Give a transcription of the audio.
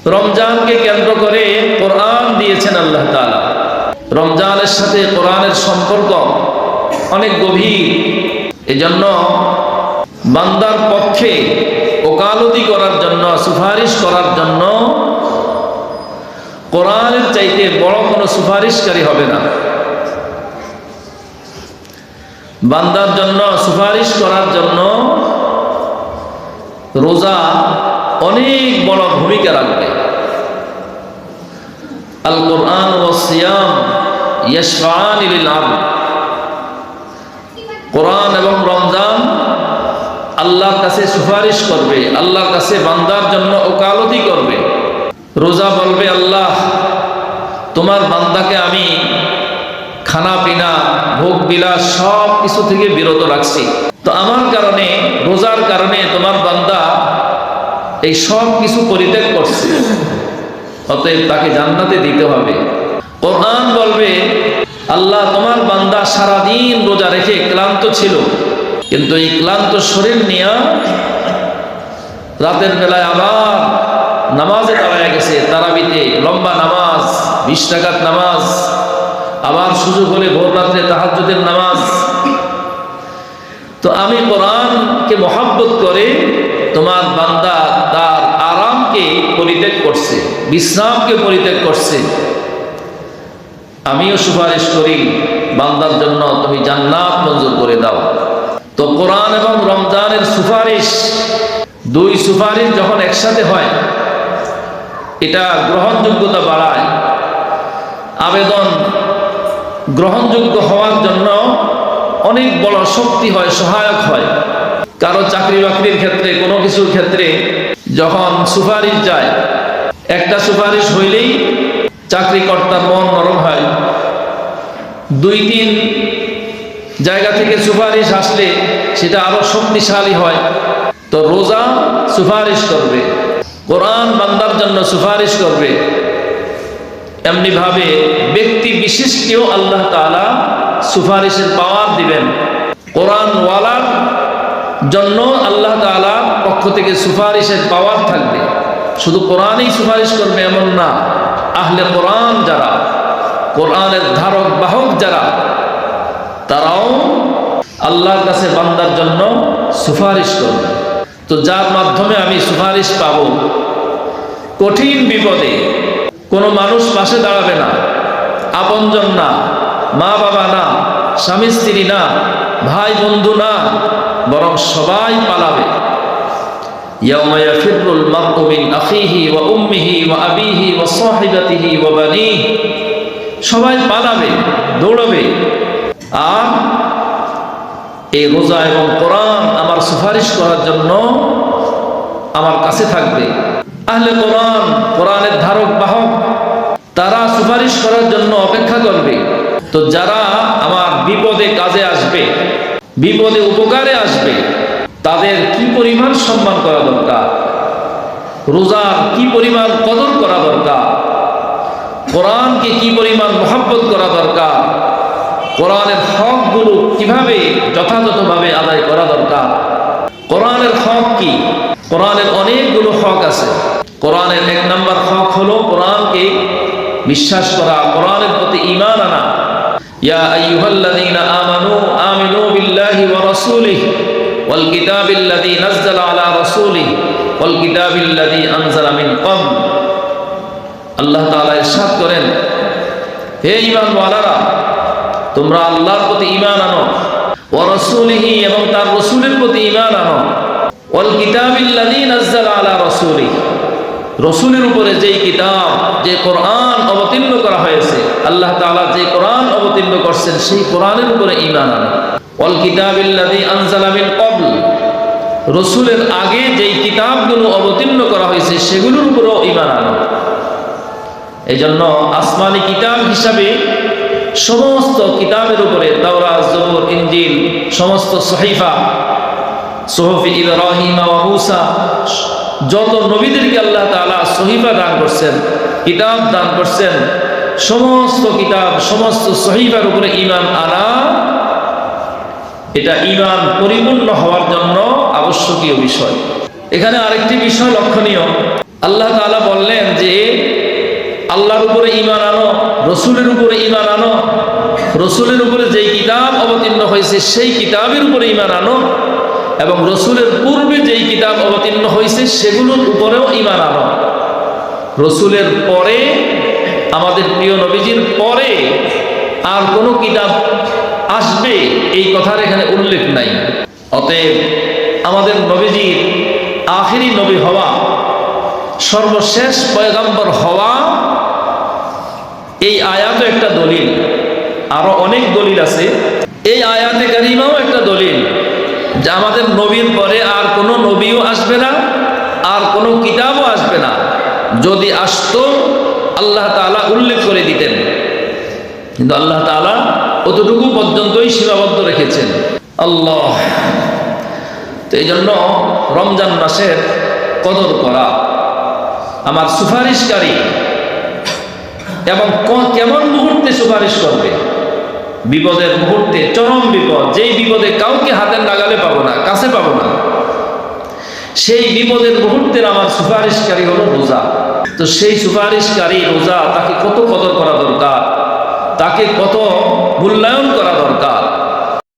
রমজানকে কেন্দ্র করে কোরআন দিয়েছেন আল্লাহ তাআলা। রমজানের সাথে কোরআনের সম্পর্ক অনেক গভীর। এজন্য বান্দার পক্ষে ওকালতি করার জন্য, সুপারিশ করার জন্য কোরআনের চাইতে বড় কোনো সুপারিশকারী হবে না। বান্দার জন্য সুপারিশ করার জন্য রোজা অনেক বড় ভূমিকা রাখবে। আল কোরআন ওয়াস সিয়াম ইয়াশফাআনি লিল আবদ। কোরআন এবং রমজান আল্লাহর কাছে সুপারিশ করবে, আল্লাহর কাছে বান্দার জন্য ওকালতি করবে। রোজা বলবে, আল্লাহ তোমার বান্দাকে আমি খানা পিনা ভোগ বিলাস সব কিছু থেকে বিরত রাখছি, তো আমার কারণে, রোজার কারণে তোমার বান্দা এই সব কিছু পরিত্যাগ করছে, অতএব তাকে জান্নাতে দিতে হবে। কোরআন বলবে, আল্লাহ তোমার বান্দা সারাদিন রোজা রেখে ক্লান্ত ছিল, কিন্তু এই ক্লান্ত শরীর নিয়ে রাতের বেলায় আবার নামাজে দাঁড়ায় গেছে, তারাবিতে লম্বা নামাজ, 20 রাকাত নামাজ, আবার সুযোগ হলে ভোর রাত্রে তাহাজ্জুদের নামাজ। তো আমি কোরআনকে মহব্বত করে তোমার বান্দা তার আরামকে পরিত্যাগ করছে, বিশ্রামকে পরিত্যাগ করছে, আমিও সুপারিশ করি বান্দার জন্য তুমি জান্নাত মঞ্জুর করে দাও। তো কোরআন এবং রমজানের সুপারিশ, দুই সুপারিশ যখন একসাথে হয়, এটা গ্রহণযোগ্যতা বাড়ায়। আবেদন গ্রহণযোগ্য হওয়ার জন্য অনেক বড় শক্তি হয়, সহায়ক হয়। কারো চাকরি বাকরির ক্ষেত্রে, কোনো কিছুর ক্ষেত্রে যখন সুপারিশ যায়, একটা সুপারিশ হইলেই চাকরিকর্তার মন নরম হয়। 2-3 জায়গা থেকে সুপারিশ আসলে সেটা আরো শক্তিশালী হয়। তো রোজা সুপারিশ করবে, কোরআন বান্দার জন্য সুপারিশ করবে। এমনি ভাবে ব্যক্তি বিশেষকেও আল্লাহ তাআলা সুপারিশের পাওয়ার দিবেন। কোরআন ওয়ালার জন্য আল্লাহ তাআলার পক্ষ থেকে সুপারিশের পাওয়ার থাকবে। শুধু কোরআনই সুপারিশ করবে এমন না, আহলে কোরআন যারা, কোরআনের ধারক বাহক যারা, তারাও আল্লাহর কাছে বান্দার জন্য সুপারিশ করবে। তো যার মাধ্যমে আমি সুপারিশ পাব, কঠিন বিপদে কোনো মানুষ পাশে দাঁড়াবে না, আপনজন না, মা বাবা না, স্বামী স্ত্রী না, ভাই বন্ধু না, বরং সবাই পালাবে। ইয়াউমা ইয়াফিরুল মারউ মিন আখিহি ওয়া উম্মিহি ওয়া আবিহি ওয়া সাহিবাতিহি ওয়া বানিহি, সবাই পালাবে, দৌড়াবে। আর এই রোজা এবং কোরআন আমার সুপারিশ করার জন্য আমার কাছে থাকবে। আহলে কোরআন, কোরআনের ধারক বাহক, তারা সুপারিশ করার জন্য অপেক্ষা করবে। তো যারা আমার বিপদে কাজে আসবে, বিপদে উপকারে আসবে, তাদের কি পরিমাণ সম্মান করা দরকার, রোজার কি পরিমাণ কদর করা দরকার, কোরআনকে কি পরিমাণ মহব্বত করা দরকার, কোরআনের হকগুলো কিভাবে যথাযথভাবে আদায় করা দরকার। কোরআনের হক কি? কোরআনের অনেকগুলো হক আছে। কোরআনের 1 নম্বর হক হলো কোরআনকে বিশ্বাস করা, কোরআনের প্রতি ঈমান আনা। ইয়া আইয়ুহাল্লাযীনা আমানু আমিনু বিল্লাহি ওয়া রাসূলিহি ওয়াল কিতাবিল্লাযী নাযালা আলা রাসূলিহি ওয়াল কিতাবিল্লাযী আনজালা মিন ক্বাবল। আল্লাহ তাআলা ইরশাদ করেন, হে ঈমানওয়ালারা, তোমরা আল্লাহর প্রতি ঈমান আনো, ওয়া রাসূলিহি, এবং তার রাসূলের প্রতি ঈমান আনো, ওয়াল কিতাবিল্লাযী নাযালা আলা রাসূলিহি, রাসূলের উপরে যেই কিতাব, যে কোরআন অবতীর্ণ করা হয়েছে, আল্লাহ তাআলা যে কোরআন অবতীর্ণ করছেন সেই কোরআনের উপরে ঈমান আনো। ওয়াল কিতাবিল্লাযী আনজালা মিন ক্বাবল, রাসূলের আগে যেই কিতাবগুলো অবতীর্ণ করা হয়েছে সেগুলোর উপরেও ঈমান আনো। এজন্য আসমানি কিতাব হিসাবে সমস্ত কিতাবের উপরে, তাওরাত, জবুর, ইনজিল, সমস্ত সহিফা, সুহুফি ইব্রাহিম ওয়া মূসা, যত নবীদেরকে আল্লাহ তাআলা সহিফা দান করছেন, কিতাব দান করছেন, সমস্ত কিতাব, সমস্ত সহিফার উপরে ঈমান আনা, এটা ঈমান পরিপূর্ণ হওয়ার জন্য আবশ্যকীয় বিষয়। এখানে আরেকটি বিষয় লক্ষণীয়, আল্লাহ তাআলা বললেন আল্লাহর উপরে ঈমান আনো, রসুলের উপরে ঈমান আনো, রসুলের উপরে যেই কিতাব অবতীর্ণ হয়েছে সেই কিতাবের উপরে ঈমান আনো, এবং রসুলের পূর্বে যেই কিতাব অবতীর্ণ হয়েছে সেগুলোর উপরেও ঈমান আনো। রসুলের পরে, আমাদের প্রিয় নবীজির পরে আর কোনো কিতাব আসবে এই কথার এখানে উল্লেখ নাই। অতএব আমাদের নবীজির আখেরি নবী হওয়া, সর্বশেষ পয়গম্বর হওয়া, এই আয়াতও একটা দলিল। আরো অনেক দলিল আছে। এই আয়াতে কারিমাও একটা দলিল যে আমাদের নবীর পরে আর কোনো নবীও আসবে না, আর কোনো কিতাবও আসবে না। যদি আসতো আল্লাহ তাআলা উল্লেখ করে দিতেন, কিন্তু আল্লাহ তাআলা অতটুকু পর্যন্তই সীমাবদ্ধ রেখেছেন। আল্লাহ, তো এই জন্য রমজান মাসের কদর করা, আমার সুপারিশকারী, এবং কেমন মুহূর্তে সুপারিশ করবে? বিপদের মুহূর্তে, চরম বিপদ, যেই বিপদে কাউকে হাতের নাগালে পাবো না, কাছে পাবো না, সেই বিপদের মুহূর্তের আমার সুপারিশকারী হলো রোজা। তো সেই সুপারিশকারী রোজা, তাকে কত কদর করা দরকার, তাকে কত মূল্যায়ন করা দরকার।